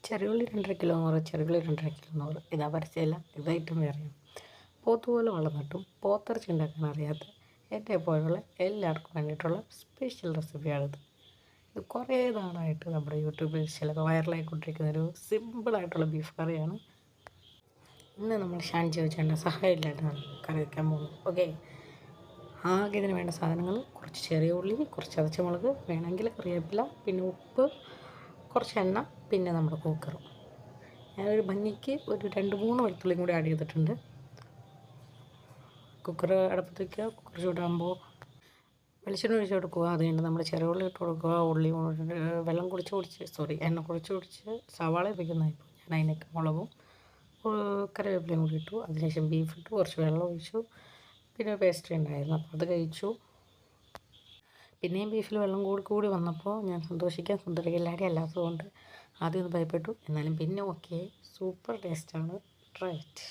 ചെറിയുള്ളി 2.5 കിലോ 100, ചെറുള്ളി 2.5 കിലോ 100. ഇതാ പരസ്യമില്ല, ഇതായിട്ടും അറിയാം. പോത്ത് പോലെ വളർന്നിട്ടും പോത്തിറച്ചി ഉണ്ടാക്കാൻ അറിയാത്ത എന്നെ പോലുള്ള എല്ലാവർക്കും വേണ്ടിയിട്ടുള്ള സ്പെഷ്യൽ റെസിപ്പിയാണിത്. ഇത് കുറേ നാളായിട്ട് നമ്മുടെ യൂട്യൂബിൽ ചിലപ്പോൾ വൈറലായിക്കൊണ്ടിരിക്കുന്നൊരു സിമ്പിളായിട്ടുള്ള ബീഫ് കറിയാണ്. ഇന്ന് നമ്മൾ ഷാൻജി വെച്ചേണ്ട സഹായമില്ലാണ്ടാണ് കറി വയ്ക്കാൻ പോകുന്നത്. ഓക്കെ, ആകെ ഇതിന് വേണ്ട സാധനങ്ങൾ കുറച്ച് ചെറിയ ഉള്ളി, കുറച്ച് ചതച്ചമുളക്, വേണമെങ്കിൽ കറിവേപ്പില, പിന്നെ ഉപ്പ്, കുറച്ച് എണ്ണ, പിന്നെ നമ്മുടെ കുക്കറും. ഞാനൊരു ഭംഗിക്ക് ഒരു 2-3 വെളുത്തുള്ളിയും കൂടി ആഡ് ചെയ്തിട്ടുണ്ട്. കുക്കർ അടുപ്പത്ത് വയ്ക്കുക. കുക്കർ ചൂടാകുമ്പോൾ വെളിച്ചെണ്ണ ഒഴിച്ച് കൊടുക്കുക. അത് കഴിഞ്ഞ് നമ്മൾ ചെറിയ ഉള്ളി ഇട്ട് കൊടുക്കുക. ഉള്ളി എണ്ണ കുടിച്ച് സവാള വയ്ക്കുന്നതായിപ്പോൾ ഞാൻ അതിനൊക്കെ മുളകും കറിവേപ്പിലയും കൂടി ഇട്ടു. അതിനുശേഷം ബീഫ് ഇട്ടു, കുറച്ച് വെള്ളം ഒഴിച്ചു. പിന്നെ പേസ്ട്രി ഉണ്ടായിരുന്നു, അപ്പോൾ അത് കഴിച്ചു. പിന്നെയും ബീഫിൽ വെള്ളം കൂടി വന്നപ്പോൾ ഞാൻ സന്തോഷിക്കാൻ സുന്ദരികല്ലാടി അല്ലാത്തതുകൊണ്ട് ആദ്യം ഒന്ന് ഭയപ്പെട്ടു. എന്നാലും പിന്നെ ഓക്കെ, സൂപ്പർ ടേസ്റ്റാണ്. Try it.